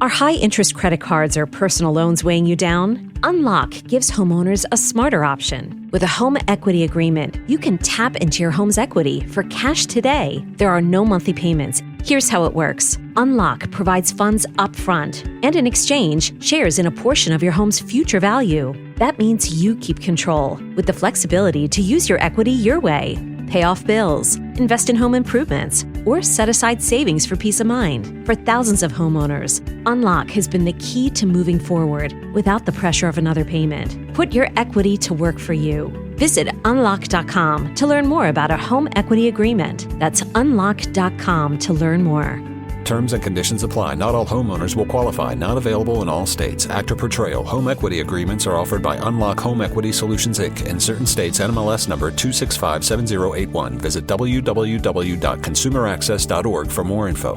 Are high-interest credit cards or personal loans weighing you down? Unlock gives homeowners a smarter option. With a home equity agreement, you can tap into your home's equity for cash today. There are no monthly payments. Here's how it works. Unlock provides funds upfront and in exchange shares in a portion of your home's future value. That means you keep control with the flexibility to use your equity your way. Pay off bills, invest in home improvements, or set aside savings for peace of mind. For thousands of homeowners, Unlock has been the key to moving forward without the pressure of another payment. Put your equity to work for you. Visit unlock.com to learn more about a home equity agreement. That's unlock.com to learn more. Terms and conditions apply. Not all homeowners will qualify. Not available in all states. Actor Portrayal. Home equity agreements are offered by Unlock Home Equity Solutions, Inc. In certain states, NMLS number 2657081. Visit www.consumeraccess.org for more info.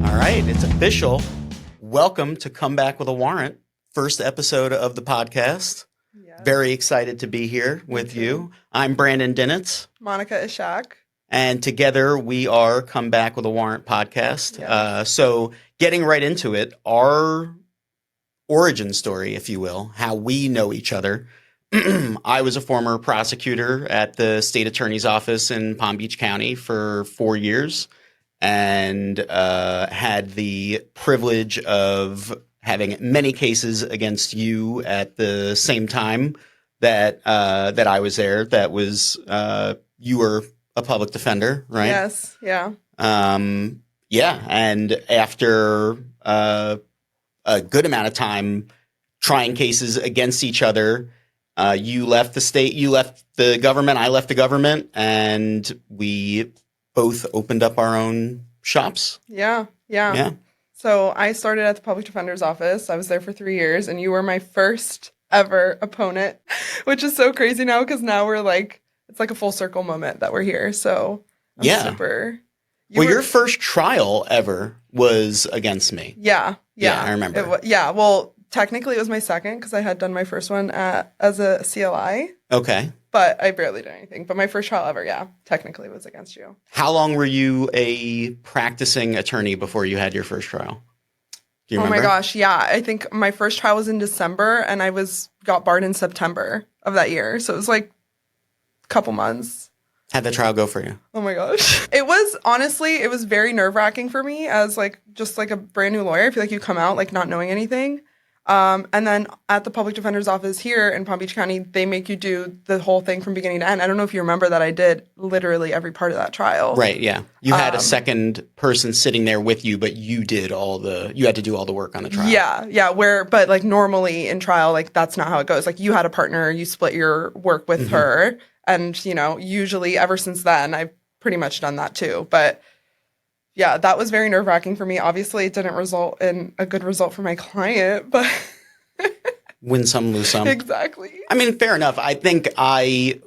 All right, it's official. Welcome to Come Back with a Warrant. First episode of the podcast. Very excited to be here with you. I'm Brandon Dinitz. Monica Ishak. And together we are Come Back with a Warrant podcast. So getting right into it, our origin story, if you will, how we know each other. I was a former prosecutor at the state attorney's office in Palm Beach County for 4 years and had the privilege of having many cases against you at the same time that I was there. That was you were a public defender, right? Yes. Yeah. Yeah. And after a good amount of time trying cases against each other, you left the state, you left the government, I left the government, and we both opened up our own shops. Yeah. So I started at the public defender's office. I was there for 3 years, and you were my first ever opponent, which is so crazy now because now we're like, it's like a full circle moment that we're here. So I'm super. Your first trial ever was against me. Yeah, I remember. Well, technically it was my second because I had done my first one as a CLI. Okay. But I barely did anything. But my first trial ever, technically was against you. How long were you a practicing attorney before you had your first trial? Do you remember? Oh my gosh, yeah. I think my first trial was in December and I got barred in September of that year. So it was like a couple months. How'd the trial go for you? Oh my gosh. It was very nerve-wracking for me as just a brand new lawyer. I feel like you come out not knowing anything. And then at the public defender's office here in Palm Beach County, they make you do the whole thing from beginning to end. I don't know if you remember that I did literally every part of that trial. Right, yeah. You had a second person sitting there with you, but you had to do all the work on the trial. Yeah. But normally in trial, that's not how it goes. You had a partner, you split your work with her. And, usually ever since then, I've pretty much done that too. But yeah, that was very nerve-wracking for me. Obviously, it didn't result in a good result for my client, but win some, lose some. Exactly. I mean, fair enough. I think my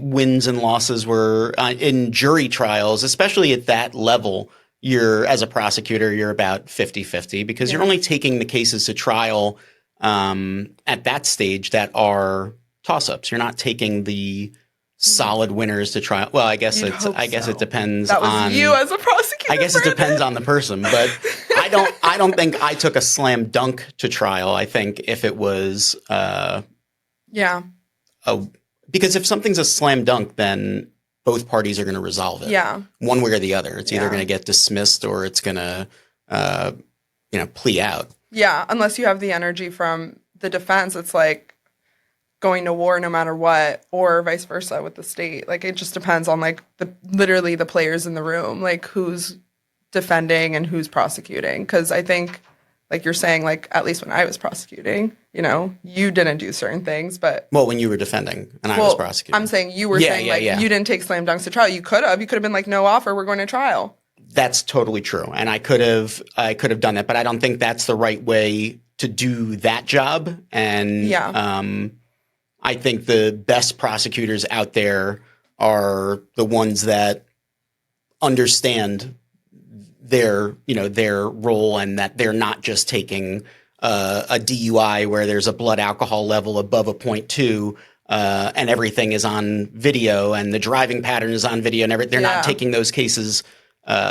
wins and losses were in jury trials, especially at that level. As a prosecutor, you're about 50-50 because you're only taking the cases to trial at that stage that are toss-ups. You're not taking the solid winners to trial. Well, I guess it depends that was on you as a prosecutor. I guess it depends on the person, but I don't think I took a slam dunk to trial. I think if it was because if something's a slam dunk, then both parties are going to resolve it. Yeah. One way or the other. It's either going to get dismissed or it's going to plea out. Yeah, unless you have the energy from the defense, it's going to war no matter what, or vice versa with the state. It just depends on literally the players in the room, who's defending and who's prosecuting. Because I think, you're saying, at least when I was prosecuting, you didn't do certain things, but when you were defending and I was prosecuting, I'm saying you were saying you didn't take slam dunks to trial. You could have been no offer, we're going to trial. That's totally true, and I could have done that, but I don't think that's the right way to do that job. And I think the best prosecutors out there are the ones that understand their role and that they're not just taking a DUI where there's a blood alcohol level above a 0.2 and everything is on video and the driving pattern is on video and everything. They're not taking those cases,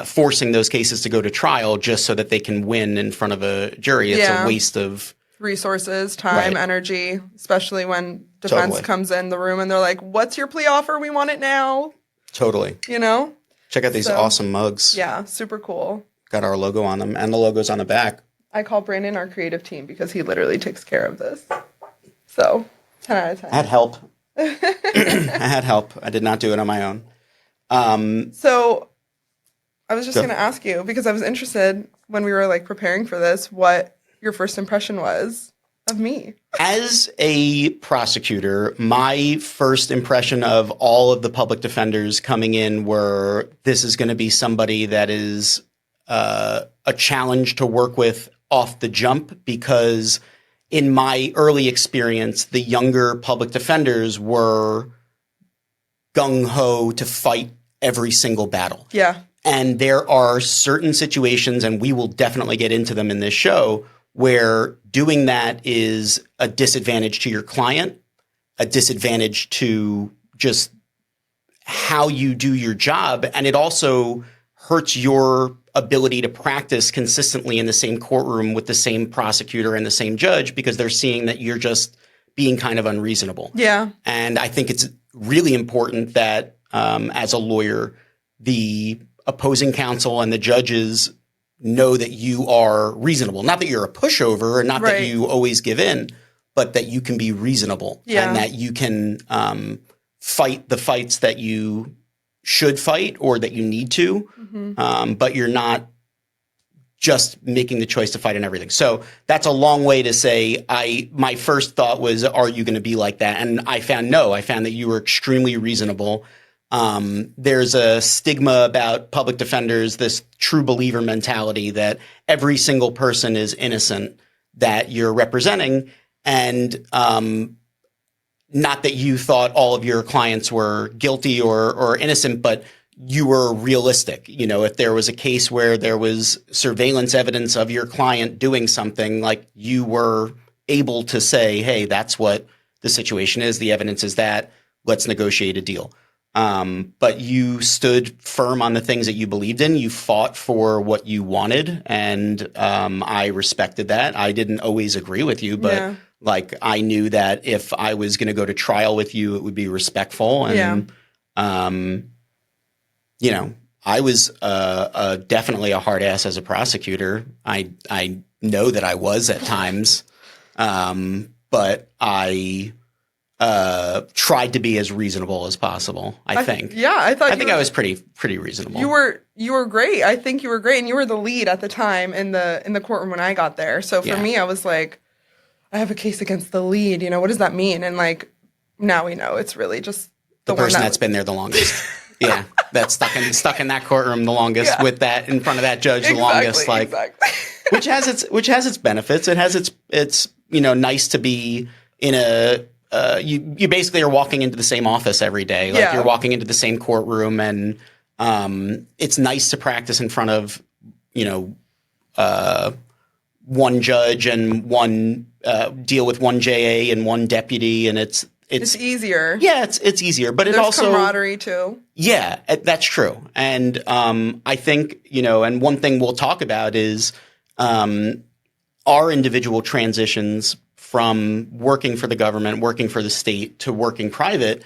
forcing those cases to go to trial just so that they can win in front of a jury. It's a waste of resources, time, energy, especially when defense comes in the room and they're like, what's your plea offer? We want it now. Totally. You know? Check out these awesome mugs. Yeah, super cool. Got our logo on them and the logo's on the back. I call Brandon our creative team because he literally takes care of this. So, 10 out of 10. I had help. I had help. I did not do it on my own. So, I was just going to ask you, because I was interested when we were like preparing for this, what your first impression was of me. As a prosecutor, my first impression of all of the public defenders coming in were, this is going to be somebody that is a challenge to work with off the jump, because in my early experience, the younger public defenders were gung-ho to fight every single battle. Yeah. And there are certain situations, and we will definitely get into them in this show, where doing that is a disadvantage to your client, a disadvantage to just how you do your job, and it also hurts your ability to practice consistently in the same courtroom with the same prosecutor and the same judge, because they're seeing that you're just being kind of unreasonable. Yeah. And I think it's really important that as a lawyer, the opposing counsel and the judges know that you are reasonable. Not that you're a pushover, or not that you always give in, but that you can be reasonable and that you can fight the fights that you should fight or that you need to, but you're not just making the choice to fight in everything. So that's a long way to say my first thought was, are you going to be like that? And I found that you were extremely reasonable. There's a stigma about public defenders, this true believer mentality that every single person is innocent that you're representing. And not that you thought all of your clients were guilty or innocent, but you were realistic. You know, if there was a case where there was surveillance evidence of your client doing something, like, you were able to say, hey, that's what the situation is. The evidence is that. Let's negotiate a deal. But you stood firm on the things that you believed in. You fought for what you wanted. And I respected that. I didn't always agree with you, but like, I knew that if I was going to go to trial with you, it would be respectful. And, you know, I was definitely a hard ass as a prosecutor. I know that I was at times, but I tried to be as reasonable as possible. I think I was pretty reasonable. You were great. I think you were great, and you were the lead at the time in the courtroom when I got there. So for me, I was like, I have a case against the lead. You know, what does that mean? And like, now we know it's really just the person that's been there the longest. Yeah, that's stuck in that courtroom the longest, with that in front of that judge the longest. Like, which has its benefits. It has its you know, nice to be in a. You basically are walking into the same office every day. Like, you're walking into the same courtroom, and it's nice to practice in front of, you know, one judge and one deal with one JA and one deputy, and it's easier. Yeah, it's easier, but there's it also camaraderie too. Yeah, that's true. And I think, you know, and one thing we'll talk about is our individual transitions from working for the government, working for the state, to working private.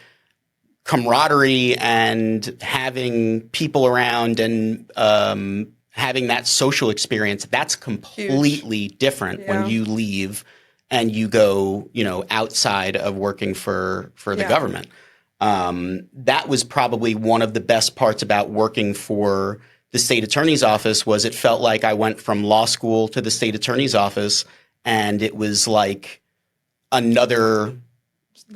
Camaraderie and having people around and having that social experience, that's completely different when you leave and you go, you know, outside of working for the government. That was probably one of the best parts about working for the state attorney's office, was it felt like I went from law school to the state attorney's office, and it was like another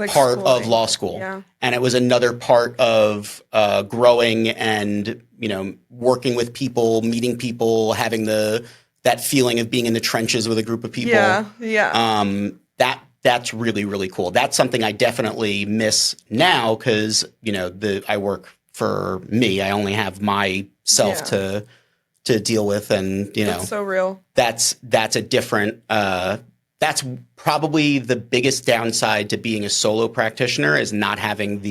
part of law school. Yeah. And it was another part of growing and, you know, working with people, meeting people, having that feeling of being in the trenches with a group of people. Yeah. That's really, really cool. That's something I definitely miss now, because, you know, I work for me. I only have myself to deal with, and, you know, that's so real. That's a different that's probably the biggest downside to being a solo practitioner is not having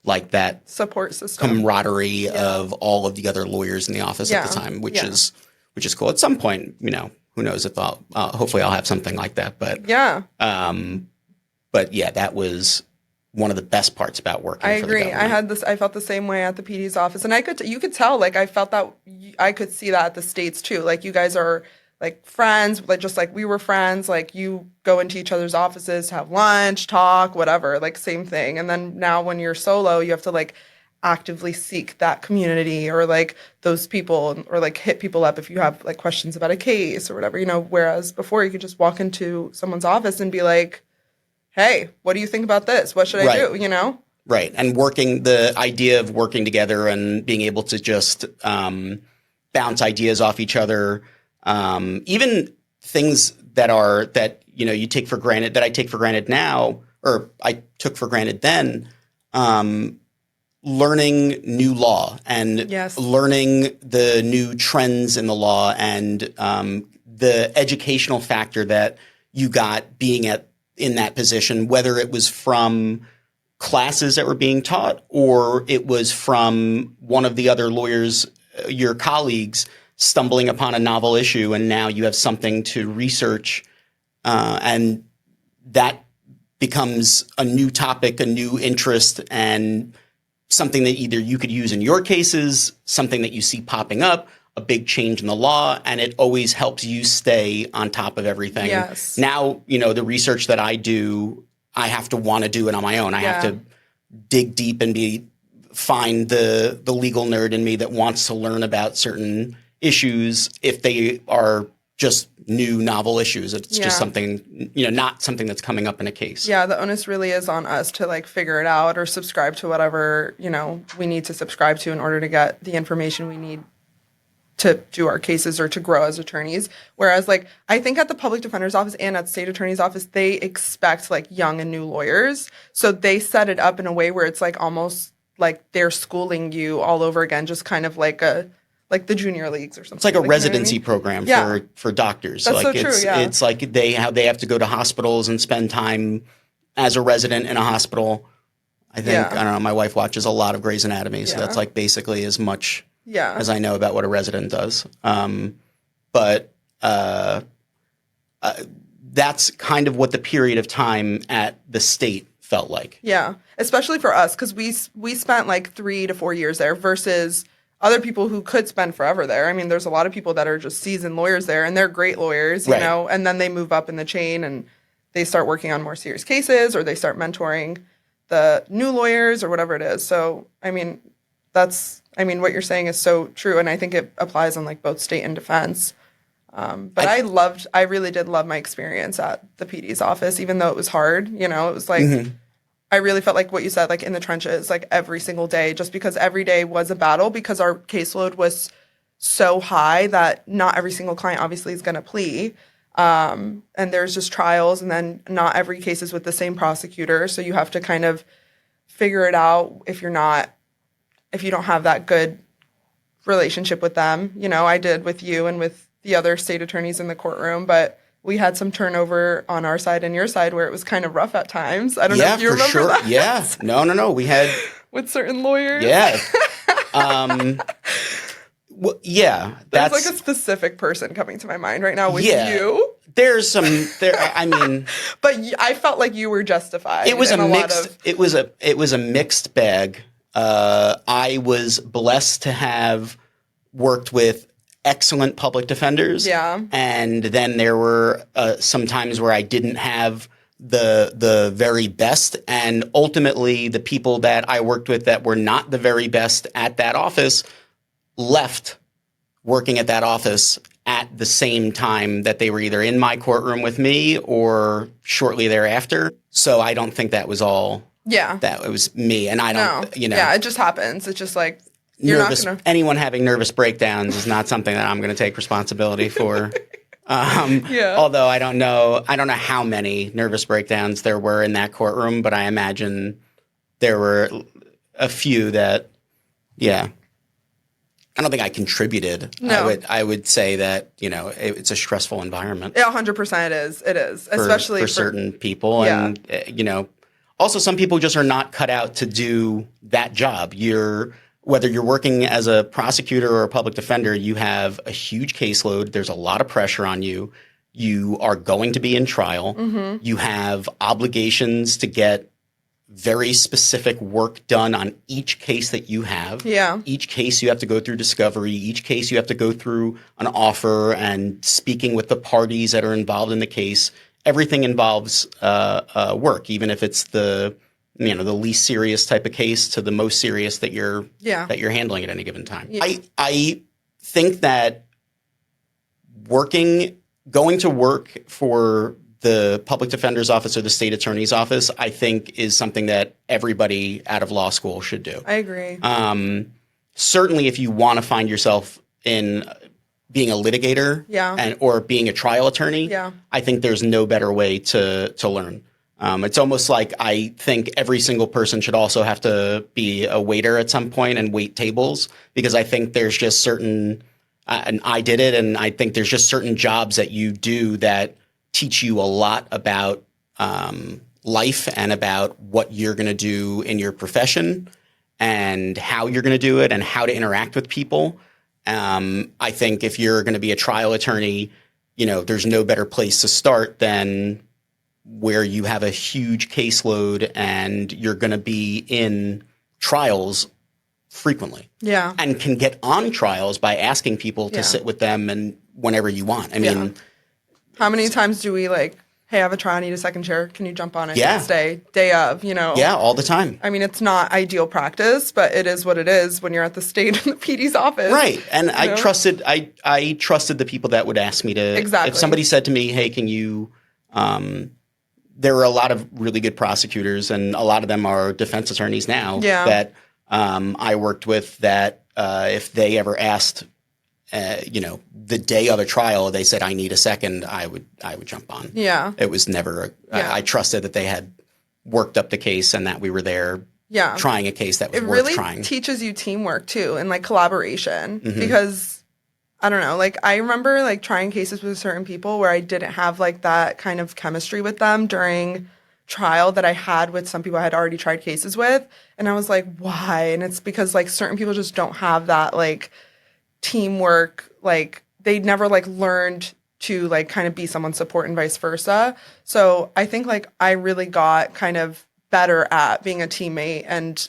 that support system camaraderie of all of the other lawyers in the office at the time, which is cool. At some point, who knows if hopefully I'll have something like that. But that was one of the best parts about working. I for the agree. I felt the same way at the PD's office, and you could tell, like, I felt that I could see that at the States too. Like, you guys are like friends, like just like we were friends. Like, you go into each other's offices, have lunch, talk, whatever, like same thing. And then now when you're solo, you have to like actively seek that community or like those people or like hit people up if you have like questions about a case or whatever, whereas before you could just walk into someone's office and be like, hey, what do you think about this? What should I do? Right. And the idea of working together and being able to just bounce ideas off each other, even things that you take for granted, that I take for granted now, or I took for granted then, learning new law and learning the new trends in the law and the educational factor that you got being in that position, whether it was from classes that were being taught or it was from one of the other lawyers, your colleagues, stumbling upon a novel issue, and now you have something to research, and that becomes a new topic, a new interest, and something that either you could use in your cases, something that you see popping up, a big change in the law, and it always helps you stay on top of everything. Yes. Now, the research that I do, I have to want to do it on my own. I have to dig deep and find the legal nerd in me that wants to learn about certain issues if they are just new novel issues. It's just something, not something that's coming up in a case. Yeah, the onus really is on us to like figure it out or subscribe to whatever, we need to subscribe to in order to get the information we need to do our cases or to grow as attorneys. Whereas like I think at the public defender's office and at the state attorney's office, they expect like young and new lawyers. So they set it up in a way where it's like almost like they're schooling you all over again, just kind of like the junior leagues or something. It's like a residency program for doctors. That's like so true, it's like they have to go to hospitals and spend time as a resident in a hospital. I think, I don't know, my wife watches a lot of Grey's Anatomy, so that's like basically as much as I know about what a resident does. But that's kind of what the period of time at the state felt like. Yeah, especially for us, because we spent like 3 to 4 years there versus other people who could spend forever there. I mean, there's a lot of people that are just seasoned lawyers there, and they're great lawyers, you know, and then they move up in the chain and they start working on more serious cases or they start mentoring the new lawyers or whatever it is. So, I mean, what you're saying is so true, and I think it applies on like both state and defense. But I really did love my experience at the PD's office, even though it was hard. It was like, I really felt like what you said, like in the trenches, like every single day, just because every day was a battle because our caseload was so high that not every single client obviously is going to plea. And there's just trials, and then not every case is with the same prosecutor. So you have to kind of figure it out if you don't have that good relationship with them. I did with you and with the other state attorneys in the courtroom, but we had some turnover on our side and your side where it was kind of rough at times. I don't know if you remember that. Yeah, no. We had with certain lawyers. Yeah. Well, yeah. There's like a specific person coming to my mind right now with you. There's some there. I mean, but I felt like you were justified. It was it was a mixed bag. I was blessed to have worked with excellent public defenders. Yeah. And then there were some times where I didn't have the very best. And ultimately, the people that I worked with that were not the very best at that office left working at that office at the same time that they were either in my courtroom with me or shortly thereafter. So I don't think that was all. Yeah. That it was me. And I don't, Yeah, it just happens. It's just like. Anyone having nervous breakdowns is not something that I'm going to take responsibility for. Although I don't know how many nervous breakdowns there were in that courtroom, but I imagine there were a few that, I don't think I contributed. No. I would say that, it's a stressful environment. Yeah, 100% it is. It is. Especially for certain people. Yeah. And, also some people just are not cut out to do that job. Whether you're working as a prosecutor or a public defender, you have a huge caseload. There's a lot of pressure on you. You are going to be in trial. Mm-hmm. You have obligations to get very specific work done on each case that you have. Yeah. Each case you have to go through discovery. Each case you have to go through an offer and speaking with the parties that are involved in the case. Everything involves work, even if it's the least serious type of case to the most serious that you're handling at any given time. Yeah. I think that going to work for the public defender's office or the state attorney's office, I think is something that everybody out of law school should do. I agree. Certainly if you want to find yourself in being a litigator or being a trial attorney, I think there's no better way to learn. It's almost like I think every single person should also have to be a waiter at some point and wait tables, because I think there's just certain and I did it, and I think there's just certain jobs that you do that teach you a lot about life and about what you're going to do in your profession and how you're going to do it and how to interact with people. I think if you're going to be a trial attorney, there's no better place to start than where you have a huge caseload and you're going to be in trials frequently. Yeah. And can get on trials by asking people to sit with them and whenever you want. I mean, how many times do we hey, I have a trial, I need a second chair. Can you jump on it next day of, Yeah, all the time. I mean, it's not ideal practice, but it is what it is when you're at the state and the PD's office. Right. And I trusted the people that would ask me to. Exactly. If somebody said to me, hey, can you there were a lot of really good prosecutors, and a lot of them are defense attorneys now that I worked with that if they ever asked, the day of a trial, they said, I need a second, I would jump on. Yeah. It was never, I trusted that they had worked up the case and that we were there trying a case that was worth trying. It really teaches you teamwork too and collaboration because I don't know, I remember trying cases with certain people where I didn't have that kind of chemistry with them during trial that I had with some people I had already tried cases with. And I was like, why? And it's because certain people just don't have that teamwork. They never learned to kind of be someone's support and vice versa. So I think I really got kind of better at being a teammate and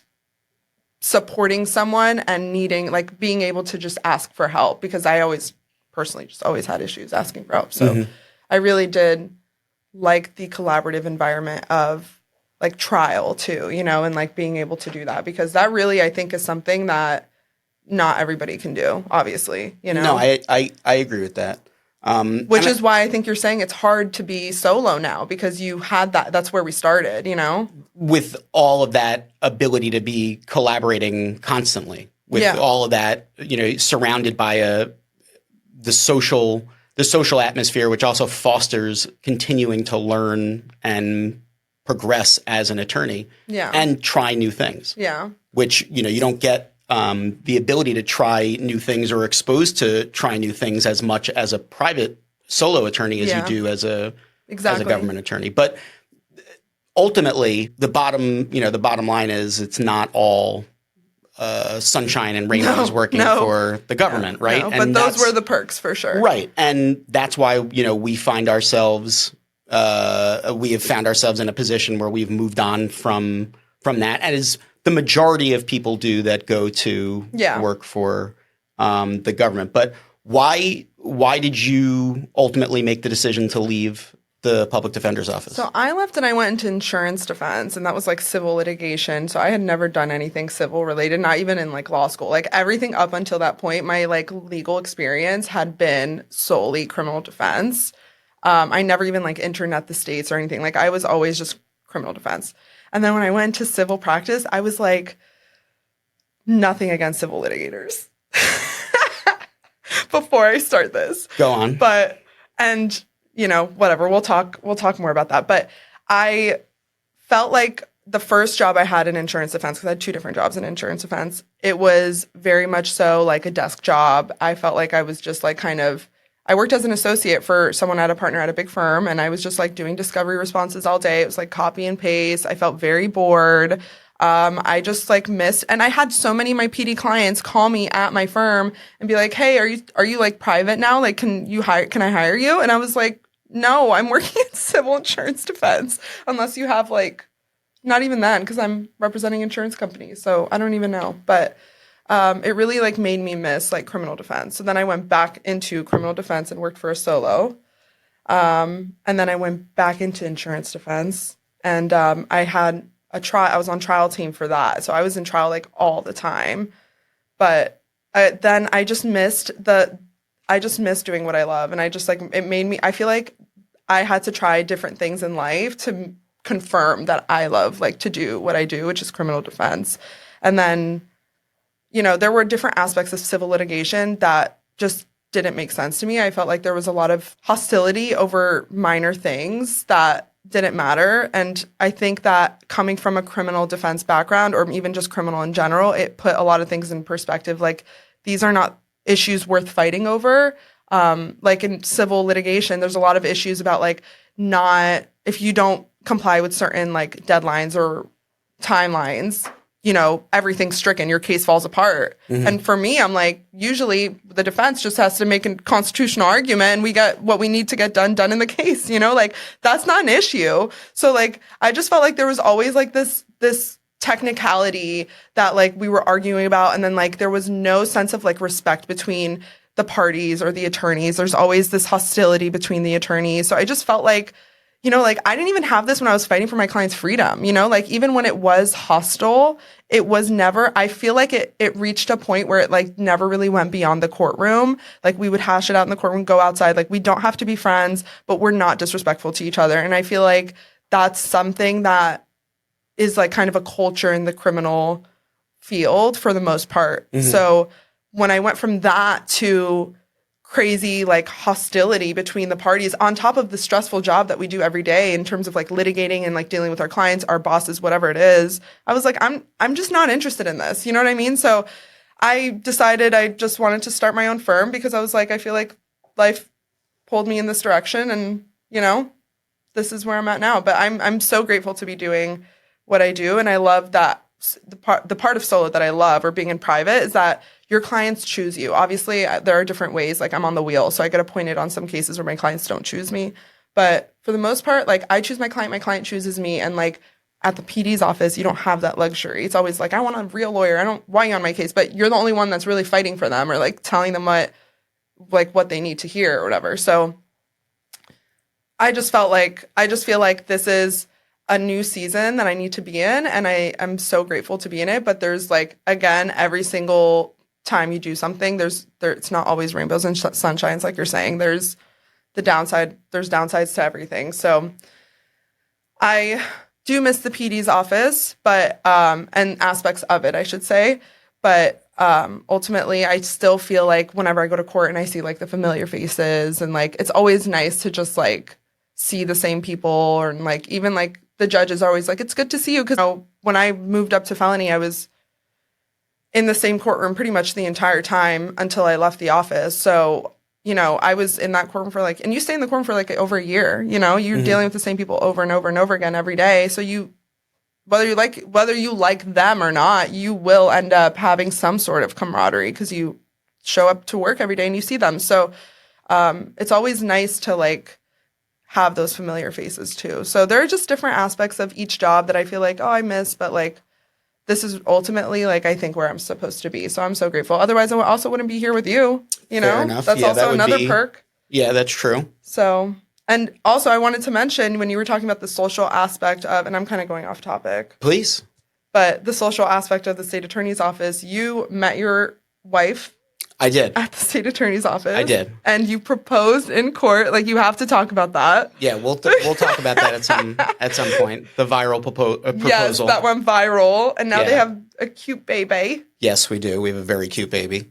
supporting someone and needing being able to just ask for help, because I personally always had issues asking for help. So I really did like the collaborative environment of trial too, and being able to do that, because that really I think is something that not everybody can do, obviously, No, I agree with that. Which is why I think you're saying it's hard to be solo now, because you had that's where we started, With all of that ability to be collaborating constantly, with all of that, surrounded by the social atmosphere, which also fosters continuing to learn and progress as an attorney and try new things. Yeah. Which, you don't get the ability to try new things or exposed to try new things as much as a private solo attorney as you do as a government attorney. But ultimately, the bottom line is it's not all sunshine and rainbows working for the government, right? No, and but those were the perks for sure. Right. And that's why, we find ourselves we have found ourselves in a position where we've moved on from that, as the majority of people do that go to work for the government. But why did you ultimately make the decision to leave the public defender's office? So I left and I went into insurance defense, and that was civil litigation. So I had never done anything civil related, not even in law school. Everything up until that point, my legal experience had been solely criminal defense. I never even interned at the states or anything. I was always just criminal defense. And then when I went to civil practice, I was nothing against civil litigators before I start this. Go on. But, and, whatever, we'll talk more about that. But I felt the first job I had in insurance defense, because I had 2 different jobs in insurance defense, it was very much so like a desk job. I felt like I was just like I worked as an associate for someone at a partner at a big firm, and I was just like doing discovery responses all day. It was like copy and paste. I felt very bored. I just like missed, and I had so many of my PD clients call me at my firm and be like, "Hey, are you like private now? Like, can I hire you?" And I was like, "No, I'm working in civil insurance defense, unless you have like." Not even then, because I'm representing insurance companies, so I don't even know. But it really like made me miss like criminal defense. So then I went back into criminal defense and worked for a solo. And then I went back into insurance defense, and I had a trial. I was on trial team for that, so I was in trial like all the time. But then I just missed doing what I love, and I just like it made me. I feel like I had to try different things in life to confirm that I love like to do what I do, which is criminal defense. And then, there were different aspects of civil litigation that just didn't make sense to me. I felt like there was a lot of hostility over minor things that didn't matter. And I think that coming from a criminal defense background, or even just criminal in general, it put a lot of things in perspective. Like, these are not issues worth fighting over. Like in civil litigation, there's a lot of issues about like if you don't comply with certain like deadlines or timelines, everything's stricken, your case falls apart. Mm-hmm. And for me, I'm like, usually the defense just has to make a constitutional argument and we get what we need to get done in the case, like that's not an issue. So like, I just felt like there was always like this technicality that like we were arguing about. And then like, there was no sense of like respect between the parties or the attorneys. There's always this hostility between the attorneys. So I just felt like, like I didn't even have this when I was fighting for my client's freedom, like even when it was hostile, it was never, I feel like it reached a point where it like never really went beyond the courtroom. Like we would hash it out in the courtroom, go outside, like we don't have to be friends, but we're not disrespectful to each other. And I feel like that's something that is like kind of a culture in the criminal field for the most part. Mm-hmm. So when I went from that to crazy like hostility between the parties on top of the stressful job that we do every day in terms of like litigating and like dealing with our clients, our bosses, whatever it is, I was like, I'm just not interested in this. You know what I mean? So I decided I just wanted to start my own firm because I was like, I feel like life pulled me in this direction and, this is where I'm at now. But I'm so grateful to be doing what I do. And I love that the part of solo that I love or being in private is that your clients choose you. Obviously, there are different ways. Like I'm on the wheel, so I get appointed on some cases where my clients don't choose me. But for the most part, like I choose my client chooses me. And like at the PD's office, you don't have that luxury. It's always like, I want a real lawyer. Why are you on my case? But you're the only one that's really fighting for them or like telling them what they need to hear or whatever. So I just feel like this is a new season that I need to be in. And I'm so grateful to be in it. But there's like, again, every single time you do something, it's not always rainbows and sunshines, like you're saying. There's downsides to everything. So I do miss the PD's office, but and aspects of it, I should say. But ultimately, I still feel like whenever I go to court and I see like the familiar faces and like it's always nice to just like see the same people, and like even like the judges are always like, it's good to see you, because when I moved up to felony, I was in the same courtroom pretty much the entire time until I left the office. So, I was in that courtroom for like, and you stay in the courtroom for like over a year, you're mm-hmm. dealing with the same people over and over and over again every day. So whether you like them or not, you will end up having some sort of camaraderie because you show up to work every day and you see them. So it's always nice to like have those familiar faces too. So there are just different aspects of each job that I feel like, I miss, but like, this is ultimately, like, I think where I'm supposed to be. So I'm so grateful. Otherwise, I also wouldn't be here with you. Fair enough. That's also another perk. Yeah, that's true. So, and also I wanted to mention when you were talking about the social aspect of, and I'm kind of going off topic. Please. But the social aspect of the state attorney's office, you met your wife. I did. At the state attorney's office. I did. And you proposed in court. Like, you have to talk about that. Yeah, we'll talk about that at some point. The viral proposal. Yes, that went viral. And now they have a cute baby. Yes, we do. We have a very cute baby.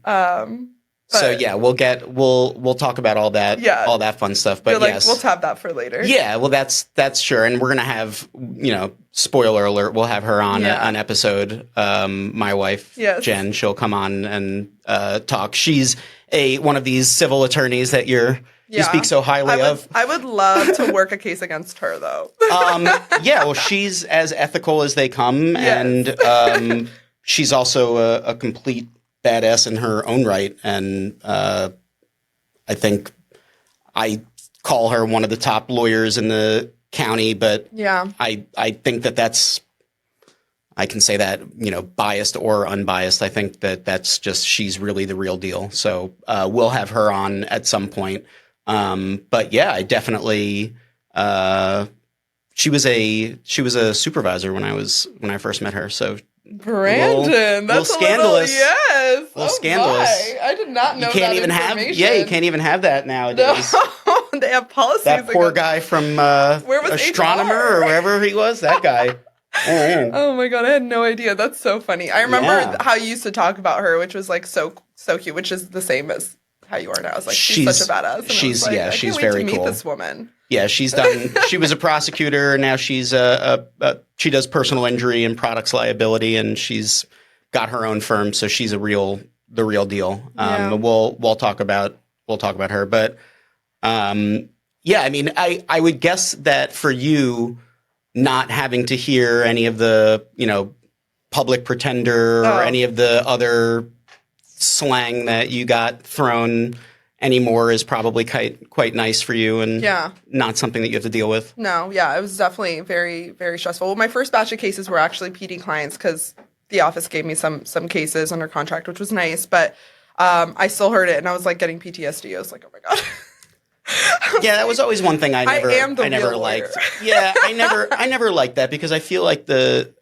So yeah, we'll talk about all that, all that fun stuff. But yes, we'll tab that for later. Yeah, well, that's sure, and we're gonna have, spoiler alert, we'll have her on an episode. My wife, Jen, she'll come on and talk. She's one of these civil attorneys that you speak so highly of. I would love to work a case against her, though. Yeah, well, she's as ethical as they come, and she's also a complete badass in her own right, and I think I call her one of the top lawyers in the county, but I think that's, I can say that, biased or unbiased. I think that's just, she's really the real deal. So we'll have her on at some point. But yeah, I definitely she was a supervisor when I first met her. So Brandon, that's scandalous. Yes. Scandalous. I did not know you can't that even information. you can't even have that nowadays. No, they have policies. That poor guy from where was Astronomer HR? or wherever he was, that guy. Oh my God, I had no idea. That's so funny. I remember how you used to talk about her, which was like so cute, which is the same as how you are now. It's like she's such a badass. And she's I she's can't very wait to cool. meet this woman. Yeah, she was a prosecutor, and now she's she does personal injury and products liability, and she's got her own firm, so she's the real deal. We'll talk about her, but yeah, I mean, I would guess that for you, not having to hear any of the public pretender or any of the other slang that you got thrown anymore is probably quite nice for you, and not something that you have to deal with. No, yeah, it was definitely very, very stressful. Well, my first batch of cases were actually PD clients because the office gave me some cases under contract, which was nice, but I still heard it and I was like getting PTSD. I was like, oh my God. Yeah, that was always one thing I never liked. Yeah, I never liked that, because I feel like the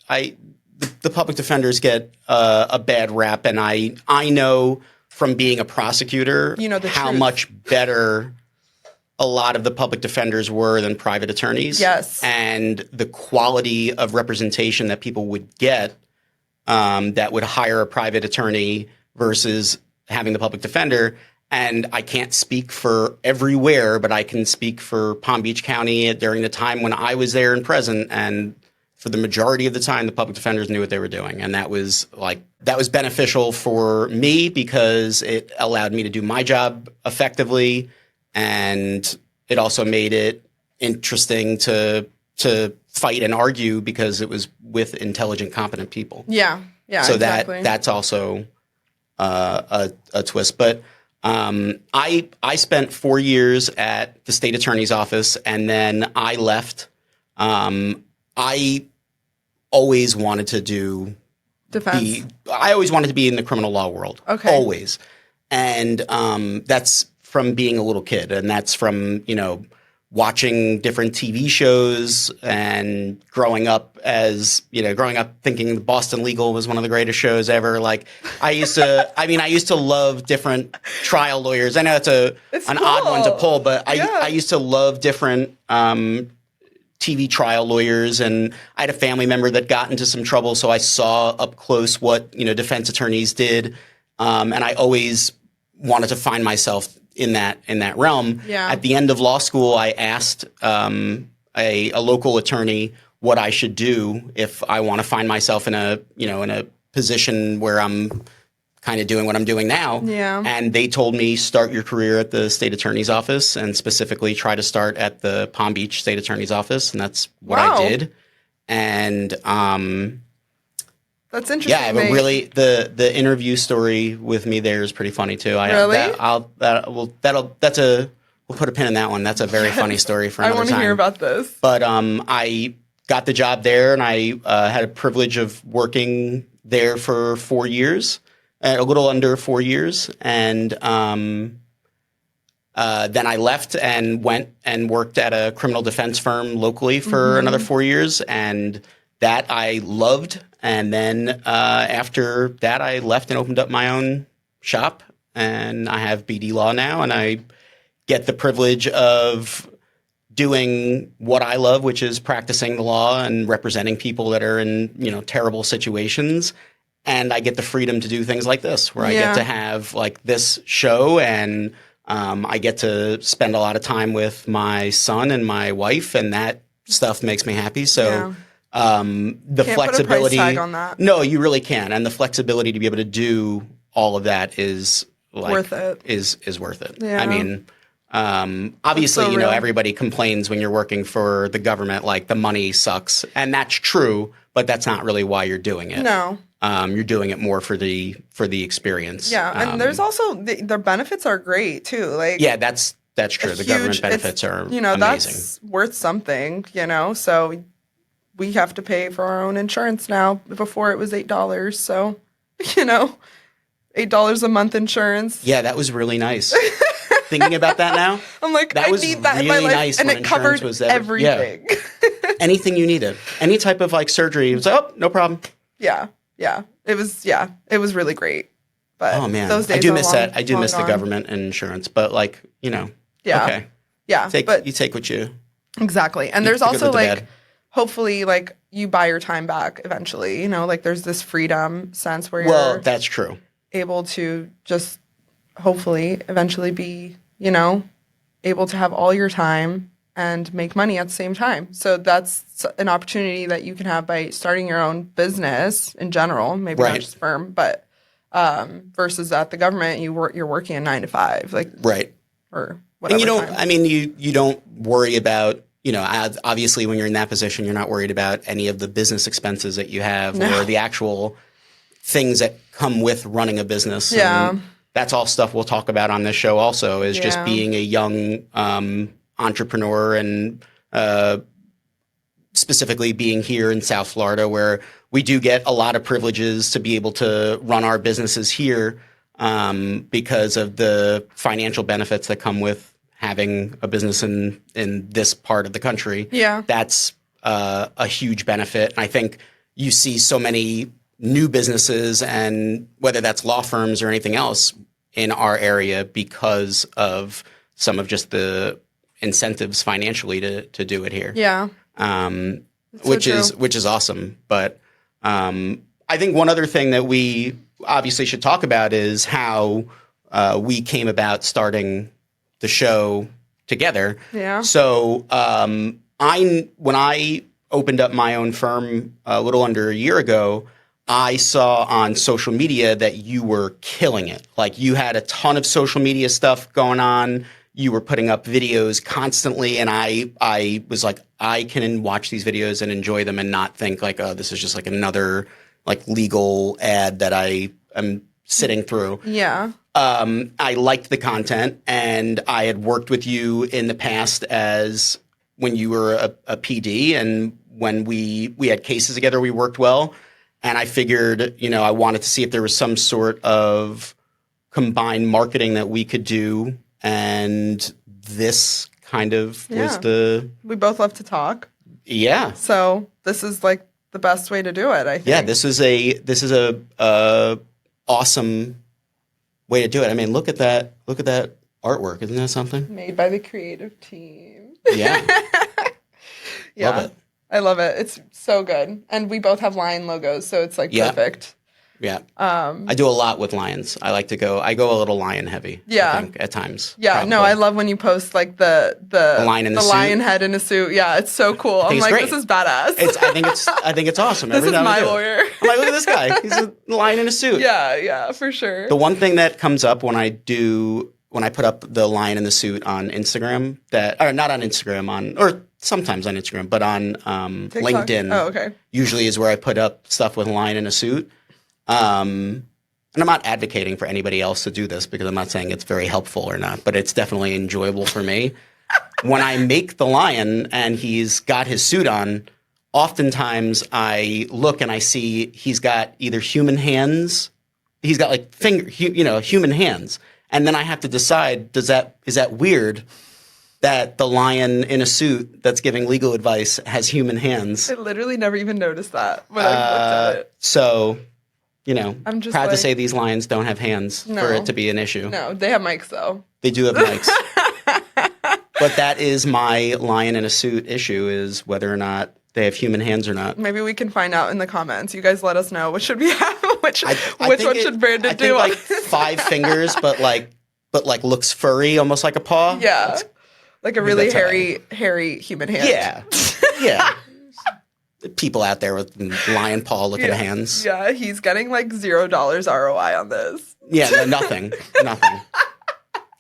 public defenders get a bad rap, and I know from being a prosecutor how truth. Much better a lot of the public defenders were than private attorneys. Yes. And the quality of representation that people would get that would hire a private attorney versus having the public defender. And I can't speak for everywhere, but I can speak for Palm Beach County during the time when I was there and present. And for the majority of the time, the public defenders knew what they were doing. And that was beneficial for me, because it allowed me to do my job effectively. And it also made it interesting to fight and argue, because it was with intelligent, competent people. Yeah. Yeah. So exactly. that's also a twist. But I spent 4 years at the state attorney's office, and then I left. I always wanted to do defense. I always wanted to be in the criminal law world. Okay. Always. And that's from being a little kid, and that's from, watching different TV shows and growing up thinking Boston Legal was one of the greatest shows ever. Like, I used to love different trial lawyers. I know it's an cool. odd one to pull, but I used to love different TV trial lawyers, and I had a family member that got into some trouble, so I saw up close what defense attorneys did, and I always wanted to find myself in that realm. Yeah. At the end of law school, I asked a local attorney what I should do if I want to find myself in a position where I'm kind of doing what I'm doing now. Yeah. And they told me, start your career at the state attorney's office, and specifically try to start at the Palm Beach state attorney's office. And that's what I did. And that's interesting. yeah, but really the interview story with me there is pretty funny too. Really? We'll put a pin in that one. That's a very funny story for another time. I want to hear about this. But I got the job there, and I had a privilege of working there for 4 years. A little under 4 years, and then I left and went and worked at a criminal defense firm locally for another 4 years, and that I loved. And then after that, I left and opened up my own shop, and I have BD Law now, and I get the privilege of doing what I love, which is practicing the law and representing people that are in terrible situations. And I get the freedom to do things like this, where I get to have like this show, and I get to spend a lot of time with my son and my wife, and that stuff makes me happy. So the Can't flexibility, put a price tag on that. No, you really can. And the flexibility to be able to do all of that is like, worth it. Is worth it. Yeah. I mean, obviously, so you know, real. everybody complains when you're working for the government, like the money sucks, and that's true, but that's not really why you're doing it. No. You're doing it more for the experience. Yeah, and there's also their benefits are great too. Like yeah, that's true. The government benefits are amazing. That's worth something. So we have to pay for our own insurance now. Before it was $8. So $8 a month insurance. Yeah, that was really nice. Thinking about that now, I'm like, I need that in my really life, nice and when it covered insurance was everything. Yeah. Anything you needed, any type of like surgery, it was like, oh, no problem. Yeah. It was really great. But Oh man, those days I do are miss long- that. I do long miss the gone. government and insurance, but like Yeah. okay, Yeah, but you take what you. exactly. And there's the good also with the like, bad. hopefully, like you buy your time back eventually. Like there's this freedom sense where Well, you're that's true. able to just hopefully eventually be, able to have all your time and make money at the same time. So that's an opportunity that you can have by starting your own business in general, maybe not Right. just firm, but versus at the government, you're working a 9 to 5, like Right. or whatever. And you don't. time. I mean, you don't worry about. Obviously, when you're in that position, you're not worried about any of the business expenses that you have or the actual things that come with running a business. Yeah. And that's all stuff we'll talk about on this show also, is just Yeah. being a young entrepreneur and specifically being here in South Florida, where we do get a lot of privileges to be able to run our businesses here because of the financial benefits that come with having a business in this part of the country. Yeah. That's a huge benefit. And I think you see so many new businesses, and whether that's law firms or anything else in our area, because of some of just the incentives financially to do it here. Yeah. Which true. is awesome. But I think one other thing that we obviously should talk about is how we came about starting the show together. Yeah. So when I opened up my own firm a little under a year ago, I saw on social media that you were killing it. Like you had a ton of social media stuff going on. You were putting up videos constantly, and I was like, I can watch these videos and enjoy them and not think like, oh, this is just like another like legal ad that I am sitting through. Yeah. I liked the content, and I had worked with you in the past as when you were a PD, and when we had cases together, we worked well. And I figured, I wanted to see if there was some sort of combined marketing that we could do. And this kind of was We both love to talk. Yeah. So this is like the best way to do it, I think. Yeah, this is a awesome way to do it. I mean, look at that artwork. Isn't that something? Made by the creative team. Yeah. Yeah. Love it. I love it. It's so good. And we both have lion logos, so it's like perfect. Yeah. I do a lot with lions. I go a little lion heavy. Yeah. I think, at times. Yeah, probably. no, I love when you post like the lion in the lion suit. head in a suit. Yeah, it's so cool. I'm it's like, great. this is badass. I think it's awesome. This Every is time I my do it. lawyer. I'm like, look at this guy. He's a lion in a suit. Yeah, for sure. The one thing that comes up when I put up the lion in the suit on Instagram, or not on Instagram, or sometimes on Instagram, but on TikTok? LinkedIn. Oh, okay. Usually is where I put up stuff with a lion in a suit. And I'm not advocating for anybody else to do this, because I'm not saying it's very helpful or not, but it's definitely enjoyable for me. When I make the lion and he's got his suit on, oftentimes I look and I see he's got either human hands, he's got like human hands. And then I have to decide, is that weird that the lion in a suit that's giving legal advice has human hands? I literally never even noticed that when I looked at it. So, I'm just proud to like- say these lions don't have hands No. for it to be an issue. No, they have mics though. They do have mics. But that is my lion in a suit issue, is whether or not they have human hands or not. Maybe we can find out in the comments. You guys let us know. What should we have? Which one should Brandon do? I think like 5 fingers, but looks furry, almost like a paw. Yeah. Like a really hairy human hand. Yeah. Yeah. People out there with lion paw looking hands. Yeah, he's getting like $0 ROI on this. Yeah, no, nothing.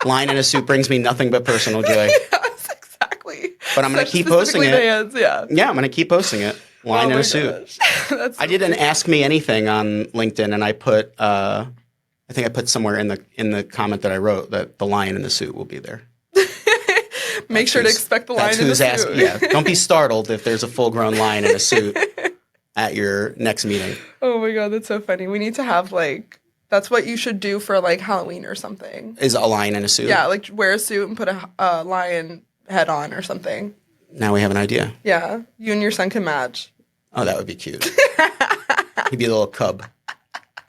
Lion in a suit brings me nothing but personal joy. Yes, exactly. But I'm going to keep posting it. Hands, yeah, I'm going to keep posting it. Lion in a suit. I did an Ask Me Anything on LinkedIn, and I put, I think I put somewhere in the comment that I wrote that the lion in the suit will be there. Make sure to expect the lion in the suit. Yeah, don't be startled if there's a full-grown lion in a suit at your next meeting. Oh my God, that's so funny. We need to have like, that's what you should do for like Halloween or something. Is a lion in a suit? Yeah, like wear a suit and put a lion head on or something. Now we have an idea. Yeah, you and your son can match. Oh, that would be cute. He'd be a little cub.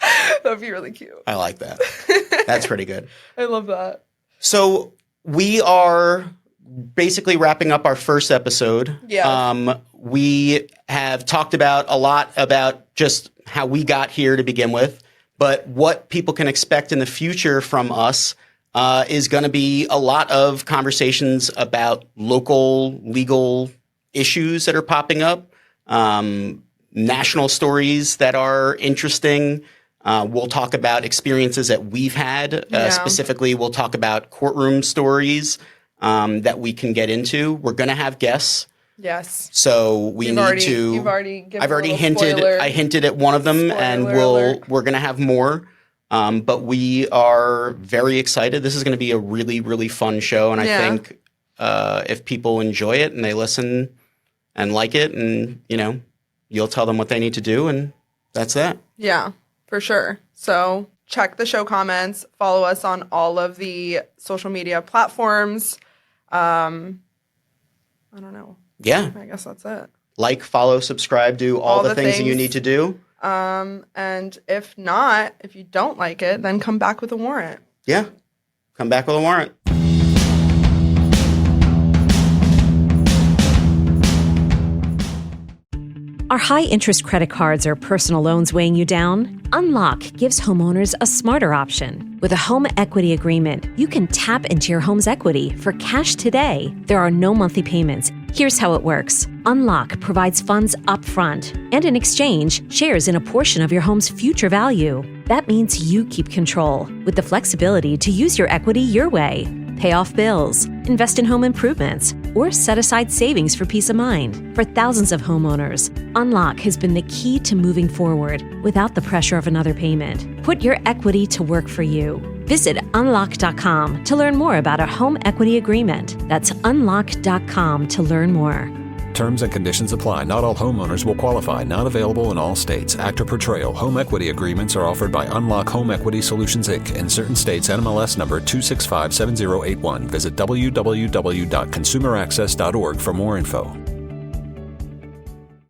That would be really cute. I like that. That's pretty good. I love that. So we are basically wrapping up our first episode. Yeah. We have talked about a lot about just how we got here to begin with, but what people can expect in the future from us is going to be a lot of conversations about local legal issues that are popping up, national stories that are interesting. We'll talk about experiences that we've had. Specifically, we'll talk about courtroom stories that we can get into. We're going to have guests. Yes. So I've already hinted. I hinted at one of them, and we're going to have more. But we are very excited. This is going to be a really, really fun show, and I think if people enjoy it and they listen and like it, and you'll tell them what they need to do, and that's that. Yeah, for sure. So check the show comments. Follow us on all of the social media platforms. I don't know. Yeah. I guess that's it. Like, follow, subscribe, do all the things that you need to do. And if not, if you don't like it, then come back with a warrant. Yeah. Come back with a warrant. Are high-interest credit cards or personal loans weighing you down? Unlock gives homeowners a smarter option. With a home equity agreement, you can tap into your home's equity for cash today. There are no monthly payments. Here's how it works. Unlock provides funds upfront and in exchange, shares in a portion of your home's future value. That means you keep control with the flexibility to use your equity your way. Pay off bills, invest in home improvements, or set aside savings for peace of mind. For thousands of homeowners, Unlock has been the key to moving forward without the pressure of another payment. Put your equity to work for you. Visit unlock.com to learn more about a home equity agreement. That's unlock.com to learn more. Terms and conditions apply. Not all homeowners will qualify. Not available in all states. Actor Portrayal. Home equity agreements are offered by Unlock Home Equity Solutions, Inc. In certain states, NMLS number 2657081. Visit www.consumeraccess.org for more info.